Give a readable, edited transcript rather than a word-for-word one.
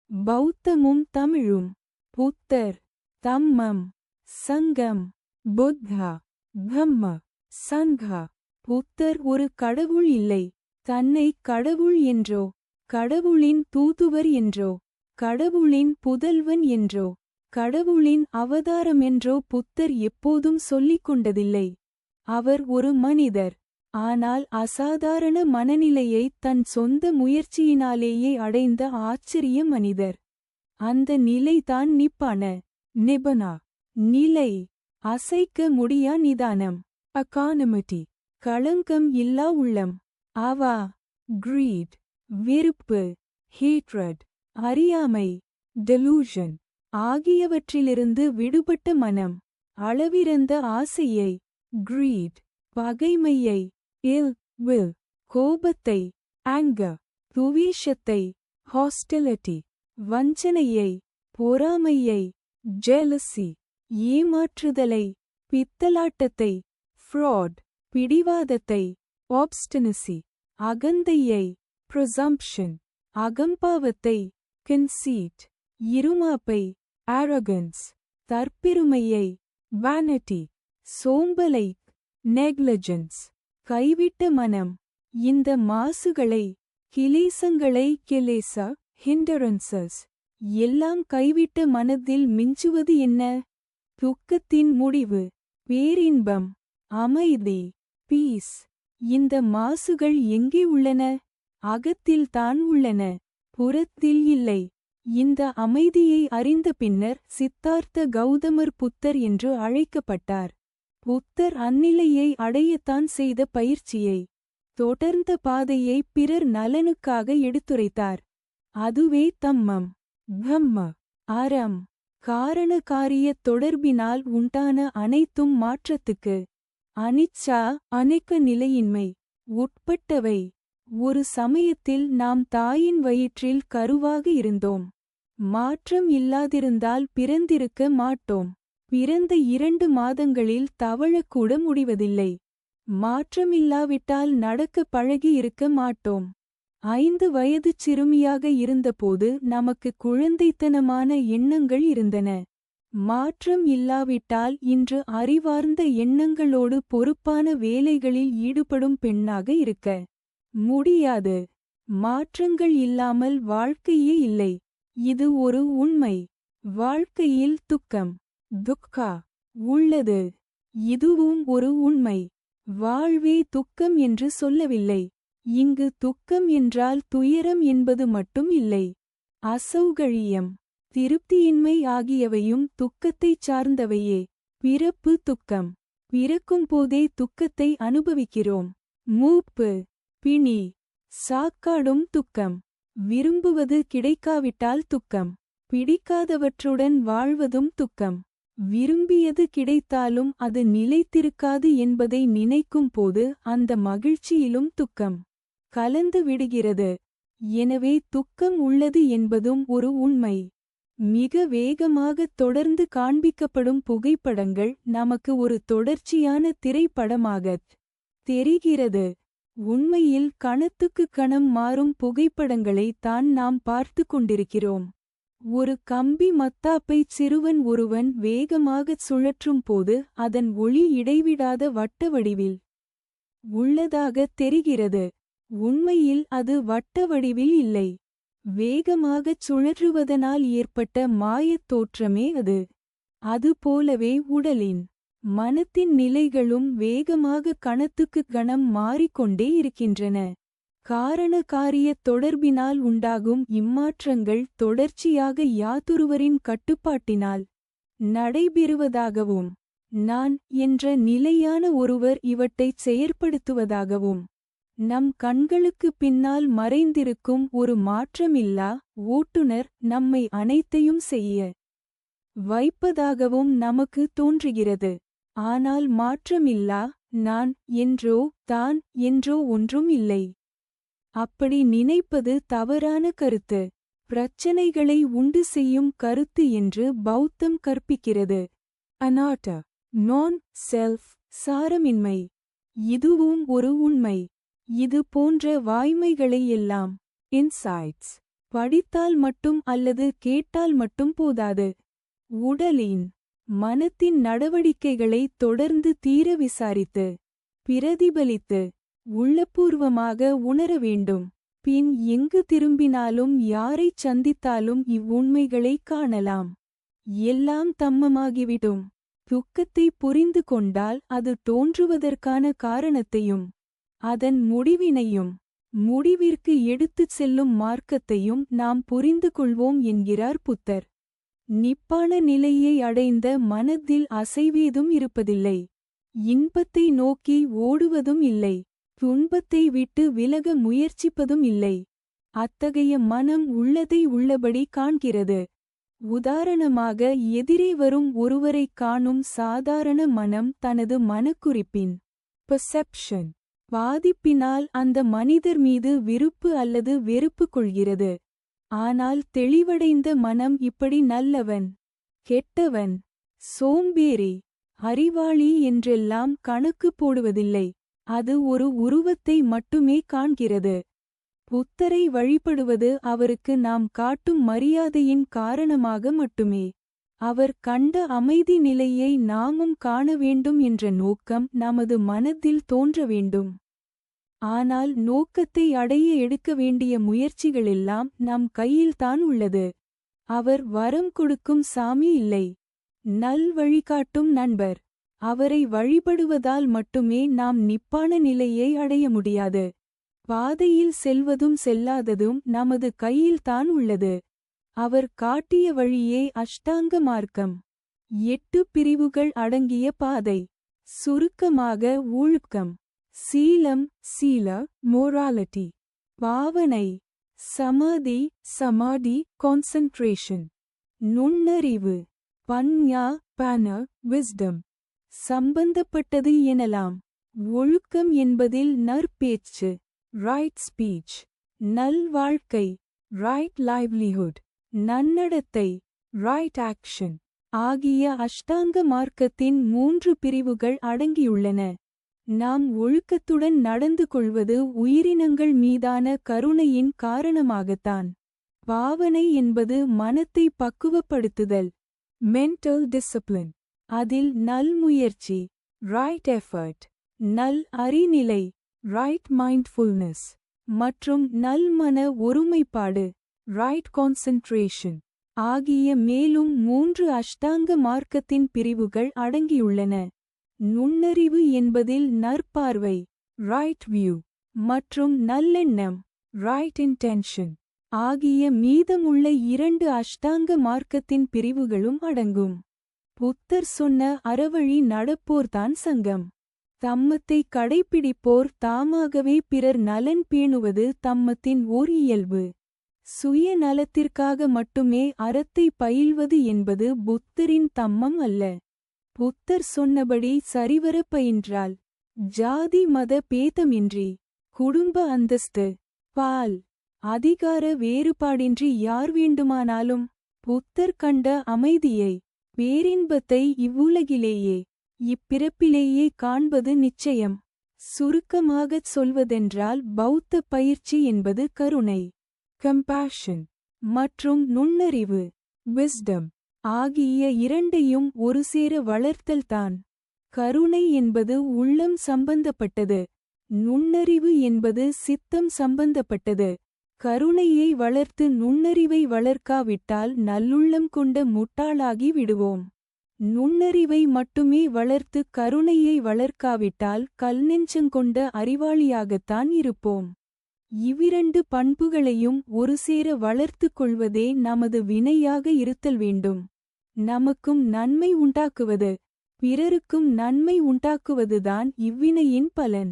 பௌத்தமும் தமிழும். புத்தர், தம்மம், சங்கம், புத்தா, தம்ம, சங்கா. புத்தர் ஒரு கடவுள் இல்லை. தன்னை கடவுள் என்றோ, கடவுளின் தூதுவர் என்றோ, கடவுளின் புதல்வன் என்றோ, கடவுளின் அவதாரமென்றோ புத்தர் எப்போதும் சொல்லிக் கொண்டதில்லை. அவர் ஒரு மனிதர். ஆனால் அசாதாரண மனநிலையை தன் சொந்த முயற்சியினாலேயே அடைந்த ஆச்சரிய மனிதர். அந்த நிலைதான் நிப்பான நிபனா நிலை. அசைக்க முடியா நிதானம். அகானமிட்டி, களங்கம் இல்லா உள்ளம். அவா, கிரீட், வெறுப்பு, ஹேட்ரட், அறியாமை, டெலூஷன் ஆகியவற்றிலிருந்து விடுபட்ட மனம். அளவிறந்த ஆசையை, கிரீட், பகைமையை, இல் வில், கோபத்தை, ஆங்கர், துவேஷத்தை, ஹாஸ்டிலிட்டி, வஞ்சனையை, பொறாமையை, ஜெலசி, ஏமாற்றுதலை, பித்தலாட்டத்தை, ஃப்ராட், பிடிவாதத்தை, ஆப்ஸ்டினசி, அகந்தையை, ப்ரசம்ப்ஷன், அகம்பாவத்தை, கன்சீட், இருமாப்பை, அரகன்ஸ், தற்பெருமையை, வானிட்டி, சோம்பலை, நெக்லிஜென்ஸ், கைவிட்ட மனம். இந்த மாசுகளை, கிலேசங்களை, கிலேச, ஹிண்டரன்சஸ் எல்லாம் கைவிட்ட மனதில் மிஞ்சுவது என்ன? துக்கத்தின் முடிவு, பேரின்பம், அமைதி, பீஸ். இந்த மாசுகள் எங்கே உள்ளன? அகத்தில் தான் உள்ளன, புறத்தில் இல்லை. இந்த அமைதியை அறிந்த பின்னர் சித்தார்த்த கௌதமர் புத்தர் என்று அழைக்கப்பட்டார். புத்தர் அந்நிலையை அடையத்தான் செய்த பயிற்சியை, தொடர்ந்த பாதையை பிறர் நலனுக்காக எடுத்துரைத்தார். அதுவே தம்மம், தம்ம, அறம். காரண காரிய தொடர்பினால் உண்டான அனைத்தும் மாற்றத்துக்கு, அனிச்சா, அனைக்க நிலையின்மை, உட்பட்டவை. ஒரு சமயத்தில் நாம் தாயின் வயிற்றில் கருவாக இருந்தோம். மாற்றம் இல்லாதிருந்தால் பிறந்திருக்க மாட்டோம். பிறந்த 2 மாதங்களில் தவழக்கூட முடிவதில்லை. மாற்றமில்லாவிட்டால் நடக்க பழகி இருக்க மாட்டோம். 5 வயதுச் சிறுமியாக இருந்தபோது நமக்கு குழந்தைத்தனமான எண்ணங்கள் இருந்தன. மாற்றம் இல்லாவிட்டால் இன்று அறிவார்ந்த எண்ணங்களோடு பொறுப்பான வேலைகளில் ஈடுபடும் பெண்ணாக இருக்க முடியாது. மாற்றங்கள் இல்லாமல் வாழ்க்கையே இல்லை. இது ஒரு உண்மை. வாழ்க்கையில் துக்கம், துக்கா, உள்ளது. இதுவும் ஒரு உண்மை. வாழ்வே துக்கம் என்று சொல்லவில்லை. இங்கு துக்கம் என்றால் துயரம் என்பது மட்டும் இல்லை. அசௌகரியம், திருப்தியின்மை ஆகியவையும் துக்கத்தைச் சார்ந்தவையே. பிறப்பு துக்கம். பிறக்கும் போதே துக்கத்தை அனுபவிக்கிறோம். மூப்பு, பிணி, சாக்காடும் துக்கம். விரும்புவது கிடைக்காவிட்டால் துக்கம். பிடிக்காதவற்றுடன் வாழ்வதும் துக்கம். விரும்பியது கிடைத்தாலும் அது நிலைத்திருக்காது என்பதை நினைக்கும் போது அந்த மகிழ்ச்சியிலும் துக்கம் கலந்து விடுகிறது. எனவே துக்கம் உள்ளது என்பதும் ஒரு உண்மை. மிக வேகமாக தொடர்ந்து காண்பிக்கப்படும் புகைப்படங்கள் நமக்கு ஒரு தொடர்ச்சியான திரைப்படமாகத் தெரிகிறது. உண்மையில் கணத்துக்கு கணம் மாறும் புகைப்படங்களை தான் நாம் பார்த்து கொண்டிருக்கிறோம். ஒரு கம்பி மத்தாப்பைச் சிறுவன் ஒருவன் வேகமாகச் சுழற்றும் போது அதன் ஒளி இடைவிடாத வட்ட வடிவில் உள்ளதாகத் தெரிகிறது. உண்மையில் அது வட்ட வடிவில் இல்லை. வேகமாகச் சுழற்றுவதனால் ஏற்பட்ட மாயத் தோற்றமே அது. அதுபோலவே உடலின், மனத்தின் நிலைகளும் வேகமாக கணத்துக்கு கணம் மாறிக்கொண்டே இருக்கின்றன. காரண காரிய தொடர்பினால் உண்டாகும் இம்மாற்றங்கள் தொடர்ச்சியாக யாதொருவரின் கட்டுப்பாட்டினால் நடைபெறுவதாகவும், நான் என்ற நிலையான ஒருவர் இவற்றைச் செயற்படுத்துவதாகவும், நம் கண்களுக்கு பின்னால் மறைந்திருக்கும் ஒரு மாற்றமில்லா ஓட்டுனர் நம்மை அனைத்தையும் செய்ய வைப்பதாகவும் நமக்கு தோன்றுகிறது. ஆனால் மாற்றமில்லா நான் என்றோ தான் என்றோ ஒன்றும் இல்லை. அப்படி நினைப்பது தவறான கருத்து. பிரச்சனைகளை உண்டு செய்யும் கருத்து என்று பௌத்தம் கற்பிக்கிறது. அநாட்ட, நான் செல்ஃப், சாரமின்மை. இதுவும் ஒரு உண்மை. இது போன்ற வாய்மைகளை எல்லாம் இன்சைட்ஸ் படித்தால் மட்டும் அல்லது கேட்டால் மட்டும் போதாது. உடலின் மனத்தின் நடவடிக்கைகளை தொடர்ந்து தீர விசாரித்து பிரதிபலித்து உள்ளபூர்வமாக உணர வேண்டும். பின் எங்கு திரும்பினாலும் யாரைச் சந்தித்தாலும் இவ்வுண்மைகளை காணலாம். எல்லாம் தம்மமாகிவிடும். துக்கத்தை புரிந்து கொண்டால் அது தோன்றுவதற்கான காரணத்தையும் அதன் முடிவினையும் முடிவிற்கு எடுத்துச் செல்லும் மார்க்கத்தையும் நாம் புரிந்து கொள்வோம் என்கிறார் புத்தர். நிப்பான நிலையை அடைந்த மனத்தில் அசைவேதும் இருப்பதில்லை. இன்பத்தை நோக்கி ஓடுவதும் இல்லை. துன்பத்தை விட்டு விலக முயற்சிப்பதும் இல்லை. அத்தகைய மனம் உள்ளதை உள்ளபடி காண்கிறது. உதாரணமாக எதிரே வரும் ஒருவரைக் காணும் சாதாரண மனம் தனது மனக்குறிப்பின் பெர்செப்ஷன் பாதிப்பினால் அந்த மனிதர் மீது விருப்பு அல்லது வெறுப்பு கொள்கிறது. ஆனால் தெளிவடைந்த மனம் இப்படி நல்லவன், கெட்டவன், சோம்பேறி, அறிவாளி என்றெல்லாம் கணக்கு போடுவதில்லை. அது ஒரு உருவத்தை மட்டுமே காண்கிறது. புத்தரை வழிபடுவது அவருக்கு நாம் காட்டும் மரியாதையின் காரணமாக மட்டுமே. அவர் கண்ட அமைதி நிலையை நாமும் காண வேண்டும் என்ற நோக்கம் நமது மனத்தில் தோன்ற வேண்டும். ஆனால் நோக்கத்தை அடைய எடுக்க வேண்டிய முயற்சிகளெல்லாம் நம் கையில்தான் உள்ளது. அவர் வரம் கொடுக்கும் சாமி இல்லை, நல் வழிகாட்டும் நண்பர். அவரை வழிபடுவதால் மட்டுமே நாம் நிப்பான நிலையை அடைய முடியாது. பாதையில் செல்வதும் செல்லாததும் நமது கையில்தான் உள்ளது. அவர் காட்டிய வழியே அஷ்டாங்க மார்க்கம், 8 பிரிவுகள் அடங்கிய பாதை. சுருக்கமாக ஒழுக்கம், சீலம், மோராலிட்டி, பாவனை, சமாதி, கான்சென்ட்ரேஷன், நுண்ணறிவு, பஞ்ஞா, விஸ்டம் சம்பந்தப்பட்டது எனலாம். ஒழுக்கம் என்பதில் நற்பேச்சு, ரைட் ஸ்பீச், நல் வாழ்க்கை, ரைட் லைவ்லிஹுட், நன்னடத்தை, ரைட் ஆக்ஷன் ஆகிய அஷ்டாங்க மார்க்கத்தின் 3 பிரிவுகள் அடங்கியுள்ளன. நாம் ஒழுக்கத்துடன் நடந்து கொள்வது உயிரினங்கள் மீதான கருணையின் காரணமாகத்தான். பாவனை என்பது மனத்தை பக்குவப்படுத்துதல், மென்டல் டிசிப்ளின். அதில் நல் முயற்சி, ரைட் எஃபர்ட், நல் அறிநிலை, ரைட் மைண்ட்ஃபுல்னஸ் மற்றும் நல் மன ஒருமைப்பாடு, ரைட் கான்சென்ட்ரேஷன் ஆகிய மேலும் 3 அஷ்டாங்க மார்க்கத்தின் பிரிவுகள் அடங்கியுள்ளன. நுண்ணறிவு என்பதில் நற்பார்வை, ரைட் வியூ மற்றும் நல்லெண்ணம், ரைட் இன்டென்ஷன் ஆகிய மீதமுள்ள 2 அஷ்டாங்க மார்க்கத்தின் பிரிவுகளும் அடங்கும். புத்தர் சொன்ன அறவழி நடப்போர்தான் சங்கம். தம்மத்தை கடைப்பிடிப்போர் தாமாகவே பிறர் நலன் பேணுவது தம்மத்தின் ஓர் இயல்பு. சுய நலத்திற்காக மட்டுமே அறத்தை பயில்வது என்பது புத்தரின் தம்மம் அல்ல. புத்தர் சொன்னபடி சரிவர பயின்றால் ஜாதி மத பேதமின்றி, குடும்ப அந்தஸ்து, பால், அதிகார வேறுபாடின்றி யார் வேண்டுமானாலும் புத்தர் கண்ட அமைதியை, பேரின்பத்தை இவ்வுலகிலேயே இப்பிறப்பிலேயே காண்பது நிச்சயம். சுருக்கமாகச் சொல்வதென்றால் பௌத்த பயிற்சி என்பது கருணை, கம்பேஷன் மற்றும் நுண்ணறிவு, விஸ்டம் ஆகிய இரண்டையும் ஒருசேர வளர்த்தல்தான். கருணை என்பது உள்ளம் சம்பந்தப்பட்டது, நுண்ணறிவு என்பது சித்தம் சம்பந்தப்பட்டது. கருணையை வளர்த்து நுண்ணறிவை வளர்க்காவிட்டால் நல்லுள்ளம் கொண்ட முட்டாளாகி விடுவோம். நுண்ணறிவை மட்டுமே வளர்த்து கருணையை வளர்க்காவிட்டால் கல்நெஞ்சங்கொண்ட அறிவாளியாகத்தான் இருப்போம். இவ்விரண்டு பண்புகளையும் ஒருசேர வளர்த்துக் கொள்வதே நமது வினையாக இருத்தல் வேண்டும். நமக்கும் நன்மை உண்டாக்குவது, பிறருக்கும் நன்மை உண்டாக்குவதுதான் இவ்வினையின் பலன்.